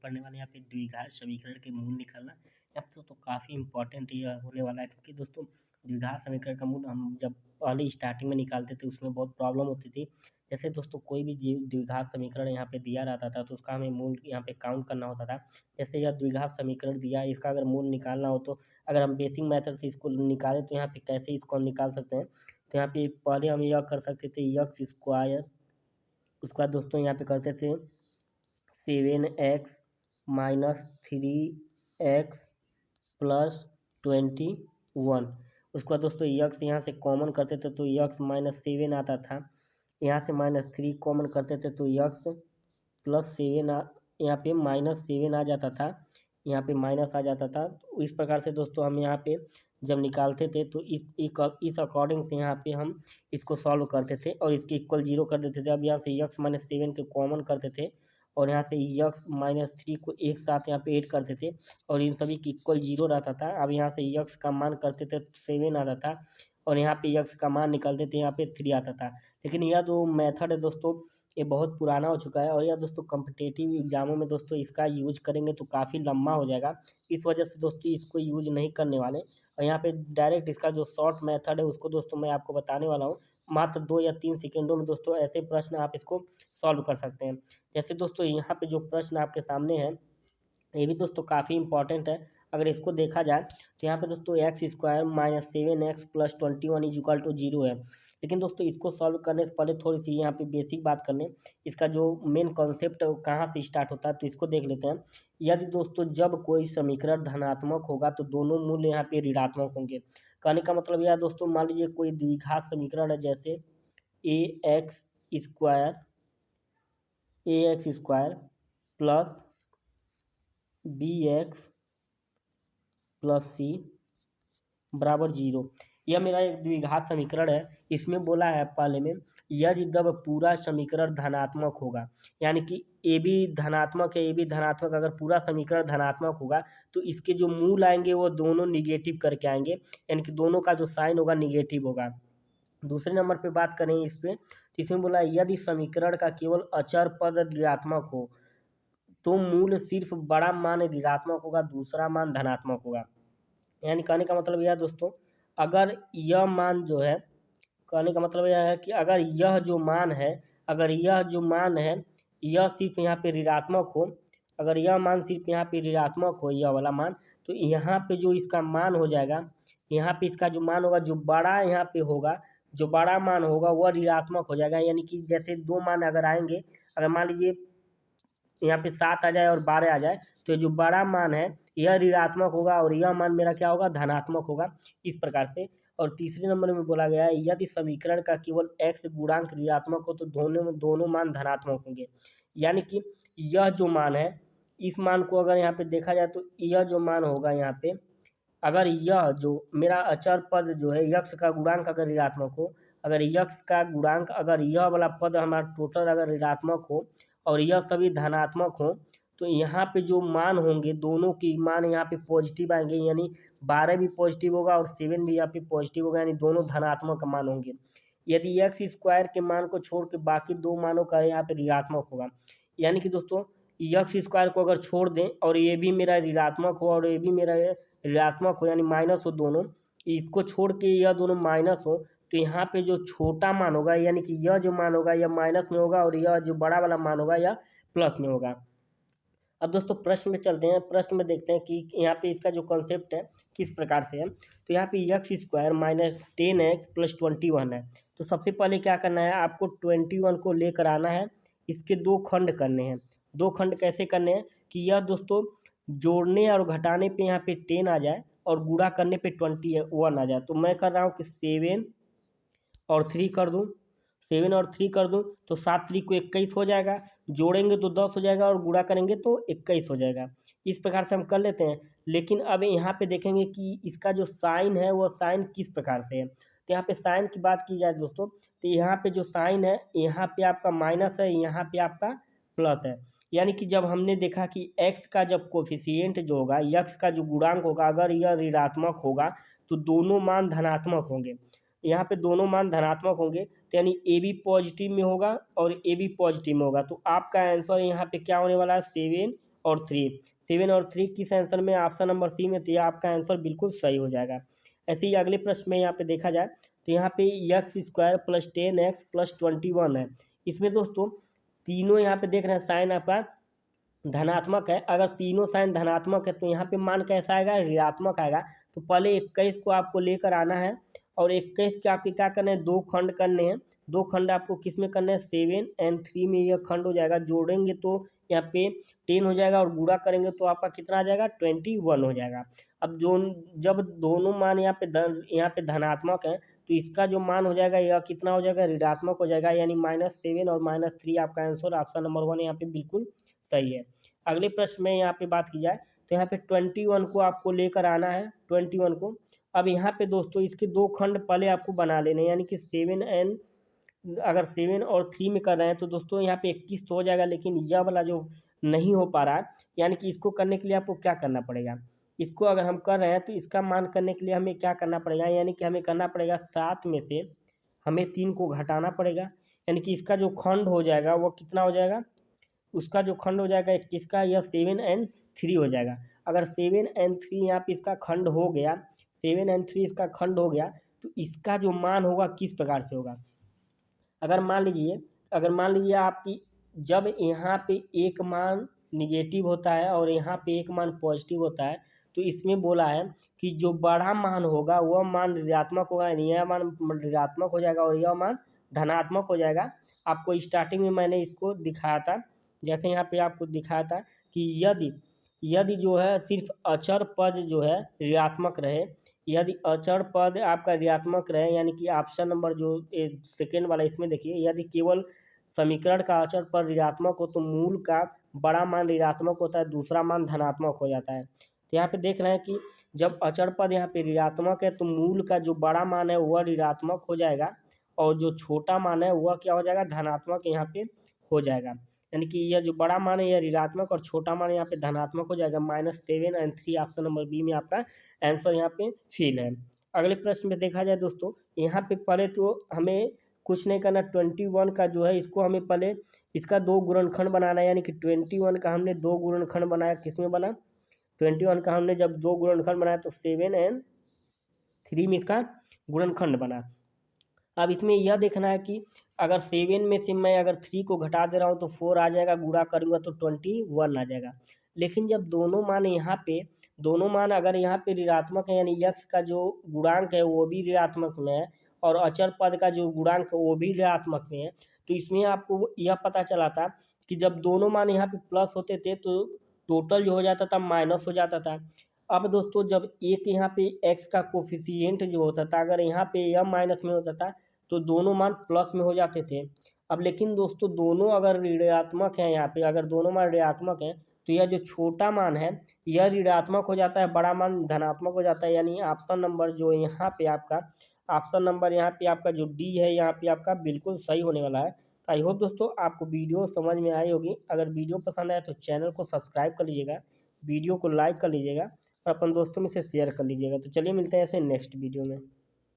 करने वाले हैं यहाँ पे द्विघात समीकरण के मूल निकालना। यहाँ पे तो काफ़ी इंपॉर्टेंट ये होने वाला है, क्योंकि दोस्तों द्विघात समीकरण का मूल हम जब पहले स्टार्टिंग में निकालते थे उसमें बहुत प्रॉब्लम होती थी। जैसे दोस्तों कोई भी द्विघात समीकरण यहाँ पे दिया रहता था तो उसका हमें मूल यहाँ पे काउंट करना होता था। जैसे यह द्विघात समीकरण दिया, इसका अगर मूल निकालना हो तो अगर हम बेसिक मेथड से इसको निकालें तो यहाँ पे कैसे इसको हम निकाल सकते हैं। तो यहाँ पे पहले हम यह कर सकते थे यक्स स्क्वायर, उसके बाद दोस्तों यहाँ पे करते थे 7x माइनस 3x प्लस 21। उसके बाद दोस्तों यक्स यहाँ से कॉमन करते थे तो यक्स माइनस 7 आता था। यहाँ से -3 कॉमन करते थे तो यक्स प्लस 7 यहाँ पे -7 आ जाता था, यहाँ पे माइनस आ जाता था। तो इस प्रकार से दोस्तों हम यहाँ पे जब निकालते थे तो इस अकॉर्डिंग से यहाँ पे हम इसको सॉल्व करते थे और इसके इक्वल 0 कर देते थे। अब यहाँ से यक्स -7 के कॉमन करते थे और यहाँ से यक्स -3 को एक साथ यहाँ पे ऐड करते थे और इन सभी की इक्वल 0 रहता था। अब यहाँ से यक्स का मान करते थे 7 आता था और यहाँ पे यक्स का मान निकालते थे, यहाँ पे 3 आता था। लेकिन यह जो मेथड है दोस्तों ये बहुत पुराना हो चुका है और यह दोस्तों कॉम्पिटिटिव एग्जामों में दोस्तों इसका यूज करेंगे तो काफ़ी लंबा हो जाएगा। इस वजह से दोस्तों इसको यूज नहीं करने वाले और यहाँ पे डायरेक्ट इसका जो शॉर्ट मेथड है उसको दोस्तों मैं आपको बताने वाला हूँ। मात्र 2 या 3 सेकेंडों में दोस्तों ऐसे प्रश्न आप इसको सॉल्व कर सकते हैं। जैसे दोस्तों यहाँ पे जो प्रश्न आपके सामने है ये भी दोस्तों काफ़ी इंपॉर्टेंट है। अगर इसको देखा जाए तो यहाँ पे दोस्तों x square minus 7x plus 21 is equal to 0 है। लेकिन दोस्तों इसको सॉल्व करने से पहले थोड़ी सी यहाँ पे बेसिक बात कर लें। इसका जो मेन कॉन्सेप्ट है वो कहाँ से स्टार्ट होता है तो इसको देख लेते हैं। यदि दोस्तों जब कोई समीकरण धनात्मक होगा तो दोनों मूल्य यहाँ पे ऋणात्मक होंगे। कहने का मतलब यह दोस्तों मान लीजिए कोई द्विघात समीकरण है, जैसे A X square plus B X plus C बराबर 0। यह मेरा एक द्विघात समीकरण है। इसमें बोला है पहले में यदि जब पूरा समीकरण धनात्मक होगा, यानी कि ए बी धनात्मक है, ए बी धनात्मक अगर पूरा समीकरण धनात्मक होगा तो इसके जो मूल आएंगे वो दोनों निगेटिव करके आएंगे, यानी कि दोनों का जो साइन होगा निगेटिव होगा। दूसरे नंबर पे बात करें इस पे तो इसमें बोला यदि समीकरण का केवल अचर पद ऋणात्मक हो तो मूल सिर्फ बड़ा मान ऋणात्मक होगा, दूसरा मान धनात्मक होगा। यानी कहने का मतलब यह दोस्तों अगर यह मान जो है, कहने का मतलब यह है कि अगर यह जो मान है, अगर यह जो मान है यह सिर्फ यहाँ पे ऋणात्मक हो, अगर यह मान सिर्फ यहाँ पे ऋणात्मक हो यह वाला मान, तो यहाँ पे जो इसका मान हो जाएगा, यहाँ पे इसका जो मान होगा, जो बड़ा यहाँ पे होगा, जो बड़ा मान होगा वह ऋणात्मक हो जाएगा। यानी कि जैसे दो मान अगर आएंगे, अगर मान लीजिए यहाँ पे 7 आ जाए और 12 आ जाए तो जो बड़ा मान है यह ऋणात्मक होगा और यह मान मेरा क्या होगा, धनात्मक होगा, इस प्रकार से। और तीसरे नंबर में बोला गया है यदि समीकरण का केवल x गुणांक ऋणात्मक हो तो दोनों मान धनात्मक होंगे। यानी कि यह जो मान है, इस मान को अगर यहाँ पे देखा जाए तो यह जो मान होगा यहाँ पे, अगर यह जो मेरा अचर पद जो है यक्स का गुणांक अगर ऋणात्मक हो, अगर यक्स का गुणांक अगर यह वाला पद हमारा टोटल अगर ऋणात्मक हो और यह सभी धनात्मक हो तो यहाँ पे जो मान होंगे दोनों की मान यहाँ पे पॉजिटिव आएंगे, यानी 12 भी पॉजिटिव होगा और 7 भी यहाँ पे पॉजिटिव होगा, यानी दोनों धनात्मक मान होंगे। यदि एक्स स्क्वायर के मान को छोड़ के बाकी दो मानों का यहाँ पे ऋणात्मक होगा। यानी कि दोस्तों एक्स स्क्वायर को अगर छोड़ दें और ये भी मेरा ऋणात्मक हो और ये भी मेरा ऋणात्मक हो, यानी माइनस हो दोनों, इसको छोड़ के यह दोनों माइनस हो तो यहाँ पे जो छोटा मान होगा, यानी कि यह जो मान होगा यह माइनस में होगा और यह जो बड़ा वाला मान होगा यह प्लस में होगा। अब दोस्तों प्रश्न में चलते हैं, प्रश्न में देखते हैं कि यहाँ पे इसका जो कॉन्सेप्ट है किस प्रकार से है। तो यहाँ पे x square minus 10x plus 21 है। तो सबसे पहले क्या करना है, आपको 21 को लेकर आना है, इसके दो खंड करने हैं। दो खंड कैसे करने हैं कि यह दोस्तों जोड़ने और घटाने पे यहाँ पे 10 आ जाए और गुणा करने पे 21 आ जाए। तो मैं कर रहा हूँ कि 7 और 3 कर दूँ, 7 और 3 कर दूँ तो 7 3 को 21 हो जाएगा, जोड़ेंगे तो 10 हो जाएगा और गुणा करेंगे तो 21 हो जाएगा। इस प्रकार से हम कर लेते हैं। लेकिन अब यहाँ पे देखेंगे कि इसका जो साइन है वो साइन किस प्रकार से है। तो यहाँ पे साइन की बात की जाए दोस्तों तो यहाँ पे जो साइन है यहाँ पे आपका माइनस है, यहाँ पे आपका प्लस है। यानी कि जब हमने देखा कि x का जब कोफिशिएंट जो होगा, x का जो गुणांक होगा अगर यह ऋणात्मक होगा तो दोनों मान धनात्मक होंगे। यहाँ पे दोनों मान धनात्मक होंगे तो यानी ए बी पॉजिटिव में होगा और ए बी पॉजिटिव में होगा। तो आपका आंसर यहाँ पे क्या होने वाला है, 7 और 3। 7 और 3 किस आंसर में, ऑप्शन नंबर सी में, तो यह आपका आंसर बिल्कुल सही हो जाएगा। ऐसे ही अगले प्रश्न में यहाँ पे देखा जाए तो यहाँ पे x² + 10x + 21 है। इसमें दोस्तों तीनों यहाँ पे देख रहे हैं साइन आपका धनात्मक है। अगर तीनों साइन धनात्मक है तो यहाँ पे मान कैसा आएगा, ऋणात्मक आएगा। तो पहले 21 को आपको लेकर आना है और 21 के आपके क्या करने हैं, दो खंड करने हैं। दो खंड आपको किस में करने हैं, 7 और 3 में यह खंड हो जाएगा। जोड़ेंगे तो यहाँ पे 10 हो जाएगा और गुणा करेंगे तो आपका कितना आ जाएगा, 21 हो जाएगा। अब जो जब दोनों मान यहाँ पे धनात्मक है तो इसका जो मान हो जाएगा यह कितना हो जाएगा, ऋणात्मक हो जाएगा। यानी -7 और -3 आपका आंसर ऑप्शन नंबर 1 यहाँ पे बिल्कुल सही है। अगले प्रश्न में यहाँ पे बात की जाए तो यहाँ पे 21 को आपको लेकर आना है, 21 को। अब यहाँ पे दोस्तों इसके दो खंड पहले आपको बना लेने हैं, यानी कि 7 और 3 में कर रहे हैं तो दोस्तों यहाँ पे 21 तो हो जाएगा, लेकिन यह वाला जो नहीं हो पा रहा है, यानी कि इसको करने के लिए आपको क्या करना पड़ेगा, इसको अगर हम कर रहे हैं तो इसका मान करने के लिए हमें क्या करना पड़ेगा, यानी कि हमें करना पड़ेगा 7 में से हमें 3 को घटाना पड़ेगा। यानी कि इसका जो खंड हो जाएगा वो कितना हो जाएगा, उसका जो खंड हो जाएगा 21 का, यह 7 और 3 हो जाएगा। अगर 7 और 3 यहाँ पे इसका खंड हो गया, 7 और 3 इसका खंड हो गया तो इसका जो मान होगा किस प्रकार से होगा। अगर मान लीजिए आपकी जब यहाँ पे एक मान निगेटिव होता है और यहाँ पे एक मान पॉजिटिव होता है तो इसमें बोला है कि जो बड़ा मान होगा वह मान ऋणात्मक होगा, यानी यह मान ऋणात्मक हो जाएगा और यह मान धनात्मक हो जाएगा। आपको स्टार्टिंग में मैंने इसको दिखाया था, जैसे यहाँ पे आपको दिखाया था कि यदि जो है सिर्फ अचर पद जो है ऋणात्मक रहे, यदि अचर पद आपका ऋणात्मक रहे, यानी कि ऑप्शन नंबर जो सेकेंड वाला इसमें देखिए, यदि केवल समीकरण का अचर पद ऋणात्मक हो तो मूल का बड़ा मान ऋणात्मक होता है, दूसरा मान धनात्मक हो जाता है। तो यहाँ पे देख रहे हैं कि जब अचर पद यहाँ पे ऋणात्मक है तो मूल का जो बड़ा मान है वह ऋणात्मक हो जाएगा और जो छोटा मान है वह क्या हो जाएगा, धनात्मक यहाँ पे हो जाएगा। यानी कि यह जो बड़ा मान है यह ऋणात्मक और छोटा मान यहाँ पे धनात्मक हो जाएगा। -7 और 3 ऑप्शन नंबर बी में आपका आंसर यहाँ पे फिल है। अगले प्रश्न में देखा जाए दोस्तों, यहाँ पे पहले तो हमें कुछ नहीं करना, 21 का जो है इसको हमें पहले इसका दो गुणनखंड बनाना है। यानी कि 21 का हमने दो गुणनखंड बनाया, किसमें बना, 21 का हमने जब दो गुणनखंड बनाया तो 7 और 3 में इसका गुणनखंड बना। अब इसमें यह देखना है कि अगर 7 में से मैं अगर 3 को घटा दे रहा हूँ तो 4 आ जाएगा, गुणा करूँगा तो 21 आ जाएगा। लेकिन जब दोनों मान अगर यहाँ पे ऋणात्मक है, यानी यक्स का जो गुणांक है वो भी ऋणात्मक में है और अचर पद का जो गुणांक है वो भी ऋणात्मक में है, तो इसमें आपको यह पता चला था कि जब दोनों मान यहाँ पे प्लस होते थे तो टोटल जो हो जाता था माइनस हो जाता था। अब दोस्तों जब एक यहाँ पे एक्स का कोफिशिएंट जो होता था, अगर यहाँ पे यह माइनस में होता था तो दोनों मान प्लस में हो जाते थे। अब लेकिन दोस्तों दोनों अगर ऋणात्मक हैं, यहाँ पे अगर दोनों मान ऋणात्मक हैं तो यह जो छोटा मान है यह ऋणात्मक हो जाता है, बड़ा मान धनात्मक हो जाता है। यानी ऑप्शन नंबर जो यहाँ पे आपका ऑप्शन नंबर यहाँ पे आपका जो डी है यहाँ पे आपका बिल्कुल सही होने वाला है। तो आई होप दोस्तों आपको वीडियो समझ में आई होगी। अगर वीडियो पसंद आए तो चैनल को सब्सक्राइब कर लीजिएगा, वीडियो को लाइक कर लीजिएगा और अपन दोस्तों में से शेयर कर लीजिएगा। तो चलिए मिलते हैं ऐसे नेक्स्ट वीडियो में।